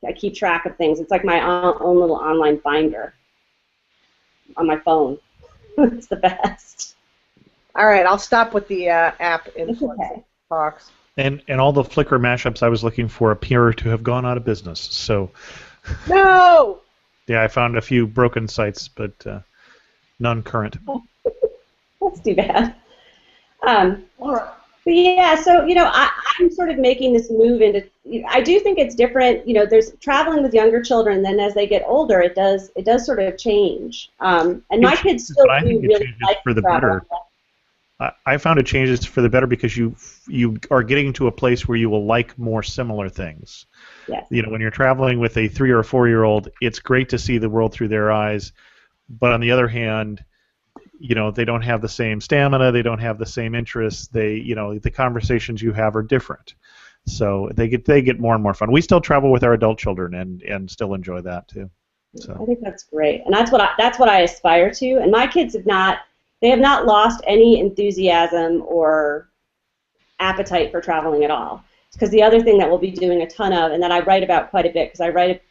I keep track of things. It's like my own little online binder on my phone. It's the best. All right, I'll stop with the app influence talks. And all the Flickr mashups I was looking for appear to have gone out of business. So. No. Yeah, I found a few broken sites, but none current. That's too bad. But yeah, so I'm sort of making this move into. I do think it's different. There's traveling with younger children. Then as they get older, it does sort of change. And my kids still do really like for the travel. better. I found it changes for the better because you are getting to a place where you will like more similar things. Yes. When you're traveling with a 3 or 4-year-old, it's great to see the world through their eyes. But on the other hand, they don't have the same stamina, they don't have the same interests. The conversations you have are different. So they get more and more fun. We still travel with our adult children and still enjoy that too. So. I think that's great, and that's what I aspire to. And my kids have not lost any enthusiasm or appetite for traveling at all. Because the other thing that we'll be doing a ton of, and that I write about quite a bit, because I write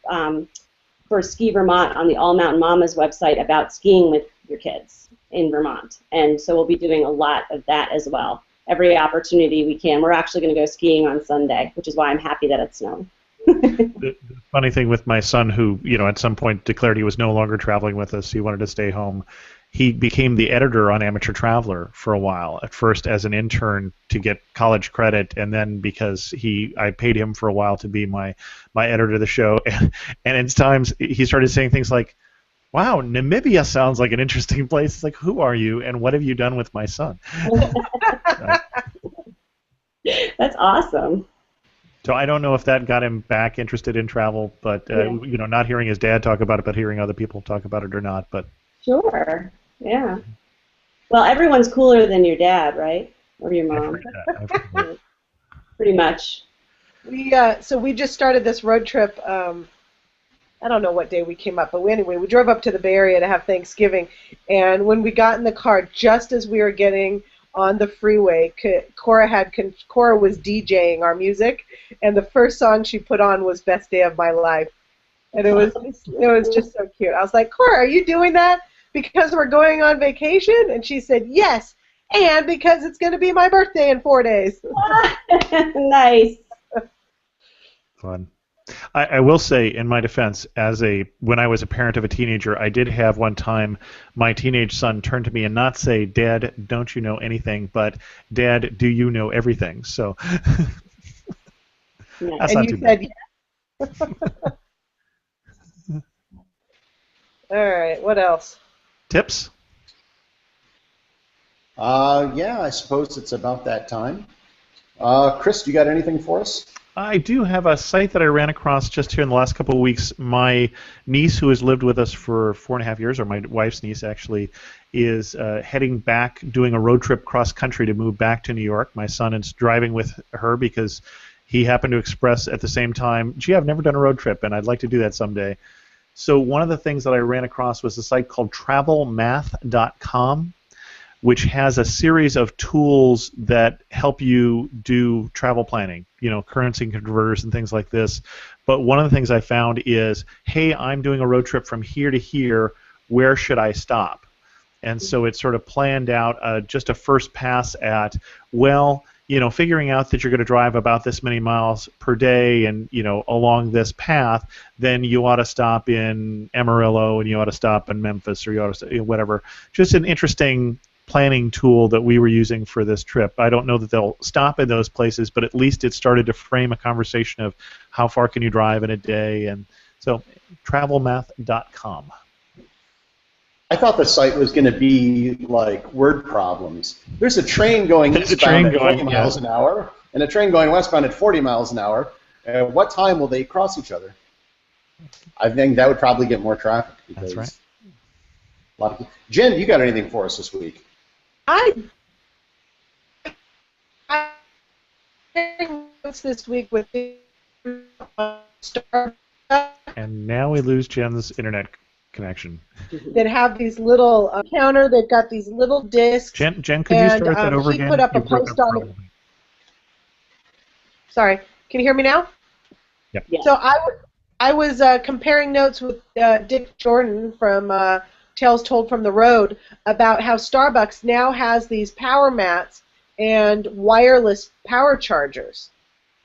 for Ski Vermont on the All Mountain Mamas website about skiing with your kids in Vermont, and so we'll be doing a lot of that as well. Every opportunity we can. We're actually going to go skiing on Sunday, which is why I'm happy that it's snowing. The funny thing with my son, who at some point declared he was no longer traveling with us, he wanted to stay home. He became the editor on Amateur Traveler for a while. At first as an intern to get college credit, and then because I paid him for a while to be my editor of the show. And at times he started saying things like, "Wow, Namibia sounds like an interesting place." It's like, who are you, and what have you done with my son? That's awesome. So I don't know if that got him back interested in travel, but not hearing his dad talk about it, but hearing other people talk about it or not. But sure, yeah. Well, everyone's cooler than your dad, right? Or your mom. Pretty much. So we just started this road trip. I don't know what day we came up, but we drove up to the Bay Area to have Thanksgiving, and when we got in the car, just as we were getting on the freeway, Cora was DJing our music, and the first song she put on was "Best Day of My Life," and it was just so cute. I was like, "Cora, are you doing that because we're going on vacation?" And she said, "Yes, and because it's going to be my birthday in 4 days." Nice. Fun. I will say, in my defense, when I was a parent of a teenager, I did have one time my teenage son turn to me and not say, "Dad, don't you know anything?" but "Dad, do you know everything?" So that's not too bad. Yes. All right, what else? Tips? Yeah, I suppose it's about that time. Chris, you got anything for us? I do have a site that I ran across just here in the last couple of weeks. My niece, who has lived with us for 4.5 years, or my wife's niece actually, is heading back, doing a road trip cross country to move back to New York. My son is driving with her because he happened to express at the same time, "Gee, I've never done a road trip, and I'd like to do that someday." So one of the things that I ran across was a site called travelmath.com, which has a series of tools that help you do travel planning, currency converters and things like this. But one of the things I found is, hey, I'm doing a road trip from here to here, where should I stop? And so it sort of planned out just a first pass at, figuring out that you're going to drive about this many miles per day and, along this path, then you ought to stop in Amarillo and you ought to stop in Memphis or you ought to whatever. Just an interesting planning tool that we were using for this trip. I don't know that they'll stop in those places, but at least it started to frame a conversation of how far can you drive in a day. And so travelmath.com. I thought the site was going to be like word problems. There's a train going eastbound at 20 miles an hour and a train going westbound at 40 miles an hour. What time will they cross each other? I think that would probably get more traffic. Because that's right. Jen, you got anything for us this week? I this week with the Starbucks. And now we lose Jen's internet connection. That have these little counter. They've got these little discs. Jen, could you start that over again? He put up a post on it. Sorry, can you hear me now? Yep. Yeah. So I was comparing notes with Dick Jordan from Tales Told from the Road about how Starbucks now has these power mats and wireless power chargers.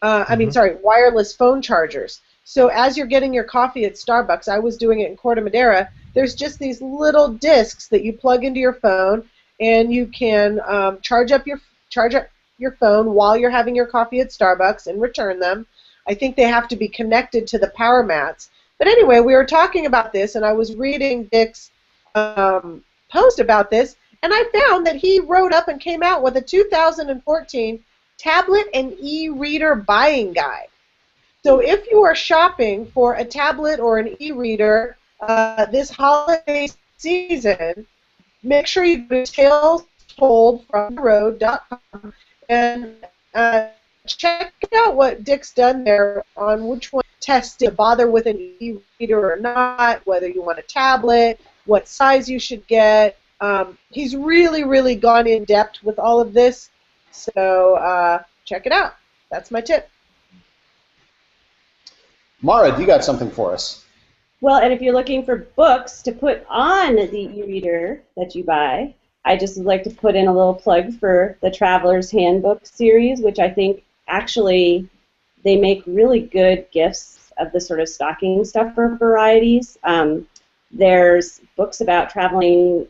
Wireless phone chargers. So as you're getting your coffee at Starbucks, I was doing it in Corte Madera, there's just these little discs that you plug into your phone, and you can charge up your phone while you're having your coffee at Starbucks and return them. I think they have to be connected to the power mats. But anyway, we were talking about this, and I was reading Dick's post about this, and I found that he wrote up and came out with a 2014 tablet and e-reader buying guide. So if you are shopping for a tablet or an e-reader this holiday season, make sure you go to talesToldFromTheRoad.com and check out what Dick's done there on which one testing, to bother with an e-reader or not, whether you want a tablet, what size you should get. He's really, really gone in depth with all of this, so check it out. That's my tip. Mara, you got something for us? Well, and if you're looking for books to put on the e-reader that you buy, I just would like to put in a little plug for the Traveler's Handbook series, which I think actually they make really good gifts of the sort of stocking stuffer varieties. There's books about traveling,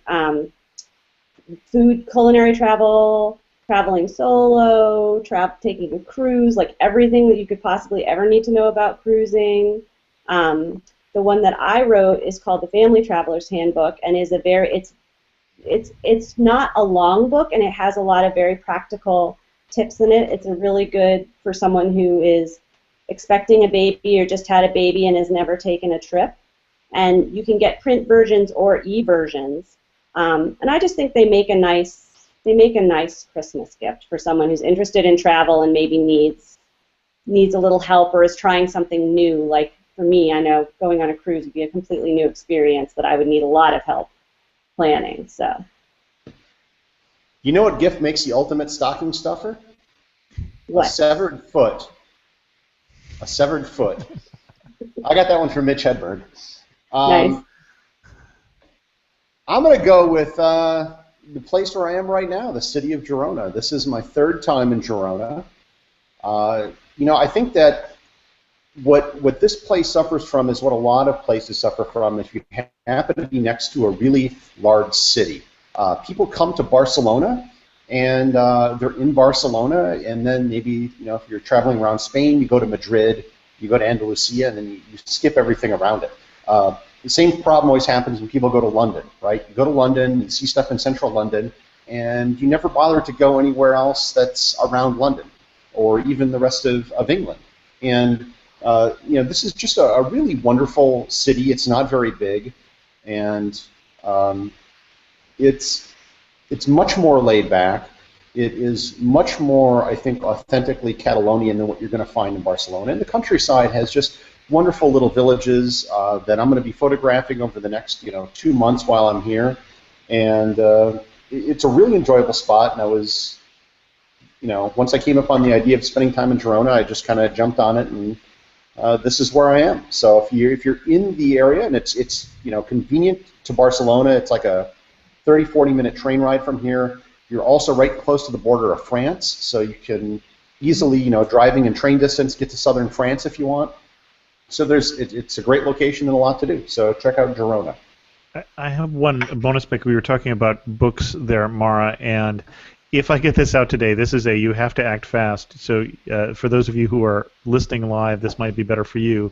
food, culinary travel, traveling solo, taking a cruise, like everything that you could possibly ever need to know about cruising. The one that I wrote is called the Family Traveler's Handbook, and is it's not a long book, and it has a lot of very practical tips in it. It's a really good for someone who is expecting a baby or just had a baby and has never taken a trip. And you can get print versions or e-versions. And I just think they make a nice Christmas gift for someone who's interested in travel and maybe needs a little help or is trying something new. Like for me, I know going on a cruise would be a completely new experience that I would need a lot of help planning. So, you know what gift makes the ultimate stocking stuffer? What? A severed foot. A severed foot. I got that one from Mitch Hedberg. Nice. I'm going to go with the place where I am right now, the city of Girona. This is my third time in Girona. I think that what this place suffers from is what a lot of places suffer from if you happen to be next to a really large city. People come to Barcelona, and they're in Barcelona, and then maybe, if you're traveling around Spain, you go to Madrid, you go to Andalusia, and then you skip everything around it. The same problem always happens when people go to London, right? You go to London, you see stuff in central London, and you never bother to go anywhere else that's around London, or even the rest of England. And this is just a really wonderful city. It's not very big, and it's much more laid back. It is much more, I think, authentically Catalonian than what you're going to find in Barcelona. And the countryside has just wonderful little villages that I'm going to be photographing over the next 2 months while I'm here. And it's a really enjoyable spot. And I was, once I came up on the idea of spending time in Girona, I just kind of jumped on it, and this is where I am. So if you're in the area and it's convenient to Barcelona, it's like a 30-40 minute train ride from here. You're also right close to the border of France, so you can easily, driving in train distance, get to southern France if you want. So it's a great location and a lot to do. So check out Girona. I have one bonus pick. We were talking about books there, Mara, and if I get this out today, this is you have to act fast. So for those of you who are listening live, this might be better for you.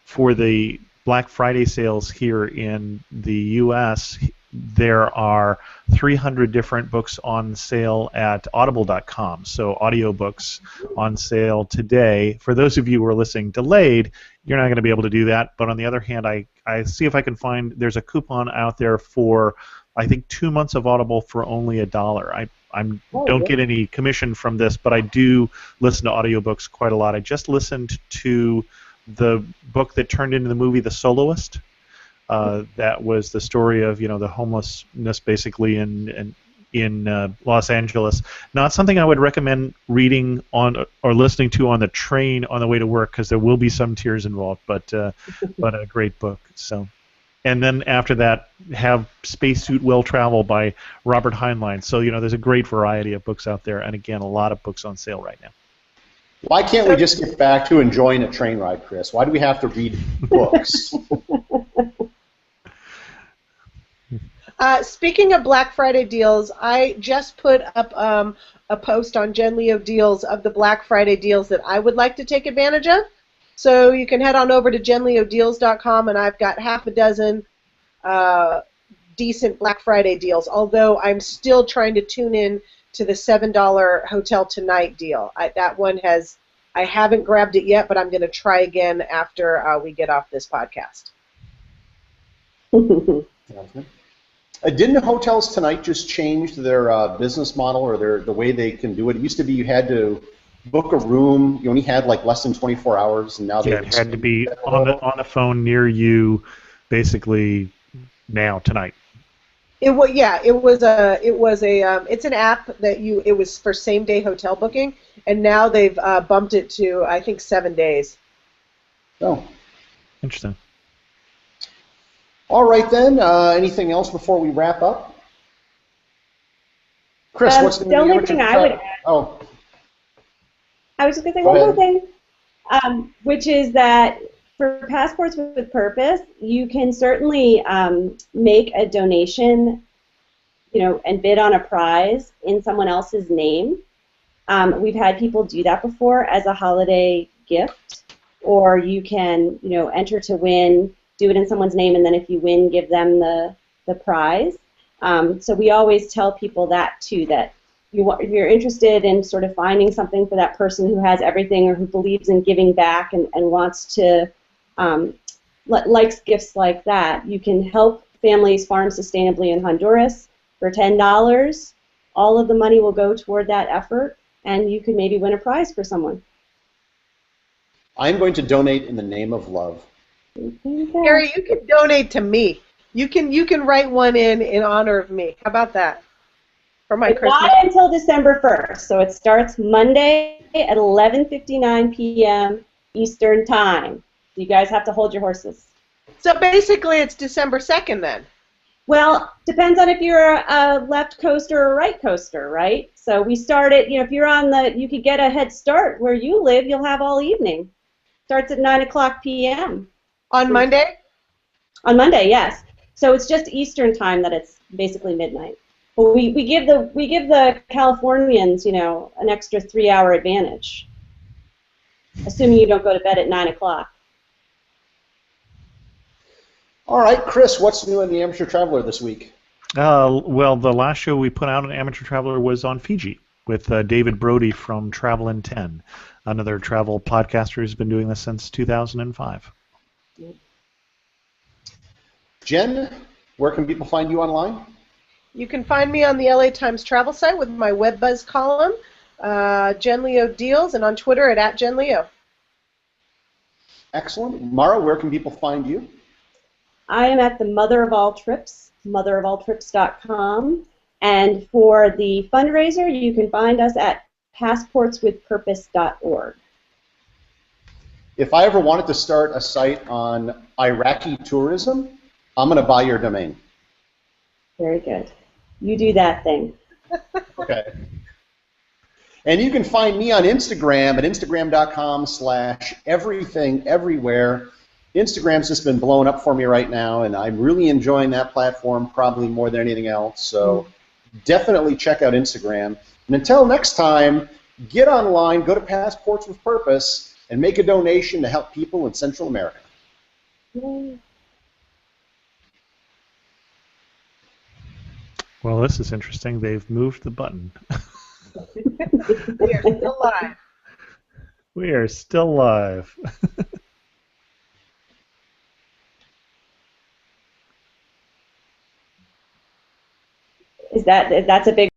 For the Black Friday sales here in the U.S., there are 300 different books on sale at audible.com. So audiobooks on sale today. For those of you who are listening delayed, you're not going to be able to do that. But on the other hand, I see if I can find, there's a coupon out there for, I think, 2 months of Audible for only $1. I don't get any commission from this, but I do listen to audiobooks quite a lot. I just listened to the book that turned into the movie The Soloist. That was the story of the homelessness basically in Los Angeles. Not something I would recommend reading on or listening to on the train on the way to work, because there will be some tears involved. But a great book. So, and then after that, have Spacesuit Will Travel by Robert Heinlein. So there's a great variety of books out there, and again, a lot of books on sale right now. Why can't we just get back to enjoying a train ride, Chris? Why do we have to read books? Speaking of Black Friday deals, I just put up a post on Jen Leo Deals of the Black Friday deals that I would like to take advantage of. So you can head on over to jenleodeals.com, and I've got half a dozen decent Black Friday deals, although I'm still trying to tune in to the $7 Hotel Tonight deal. I haven't grabbed it yet, but I'm going to try again after we get off this podcast. Didn't Hotels Tonight just change their business model or the way they can do it? It used to be you had to book a room. You only had like less than 24 hours, and now they it had to be on the phone near you, basically now tonight. It's an app that it was for same day hotel booking, and now they've bumped it to I think 7 days. Oh, interesting. All right then. Anything else before we wrap up? Chris, what's the only thing I would add? Oh, I was just going to say one more thing, which is that for Passports with Purpose, you can certainly make a donation, and bid on a prize in someone else's name. We've had people do that before as a holiday gift, or you can, enter to win, do it in someone's name, and then if you win, give them the prize. So we always tell people that too, that if you're interested in sort of finding something for that person who has everything or who believes in giving back and wants to likes gifts like that, you can help families farm sustainably in Honduras for $10. All of the money will go toward that effort, and you could maybe win a prize for someone. I'm going to donate in the name of love. Gary, you can donate to me. You can write one in honor of me. How about that? For my Christmas. Not until December 1st, so it starts Monday at 11:59 p.m. Eastern Time. You guys have to hold your horses. So basically, it's December 2nd then. Well, depends on if you're a left coaster or a right coaster, right? So we started, if you're you could get a head start where you live, you'll have all evening. Starts at 9 o'clock p.m. On Monday? On Monday, yes. So it's just Eastern Time that it's basically midnight. But we give the Californians, an extra 3-hour advantage, assuming you don't go to bed at 9 o'clock. All right, Chris, what's new in the Amateur Traveler this week? Well, the last show we put out on Amateur Traveler was on Fiji with David Brody from Travel in 10, another travel podcaster who's been doing this since 2005. Jen, where can people find you online? You can find me on the LA Times travel site with my WebBuzz column, Jen Leo Deals, and on Twitter at @JenLeo. Excellent. Mara, where can people find you? I am at the Mother of All Trips, motherofalltrips.com. And for the fundraiser, you can find us at passportswithpurpose.org. If I ever wanted to start a site on Iraqi tourism, I'm going to buy your domain. Very good. You do that thing. Okay. And you can find me on Instagram at instagram.com/everythingeverywhere. Instagram's just been blowing up for me right now, and I'm really enjoying that platform probably more than anything else. So definitely check out Instagram. And until next time, get online, go to Passports with Purpose, and make a donation to help people in Central America. Yay. Well, this is interesting. They've moved the button. We are still live. We are still live. That's a big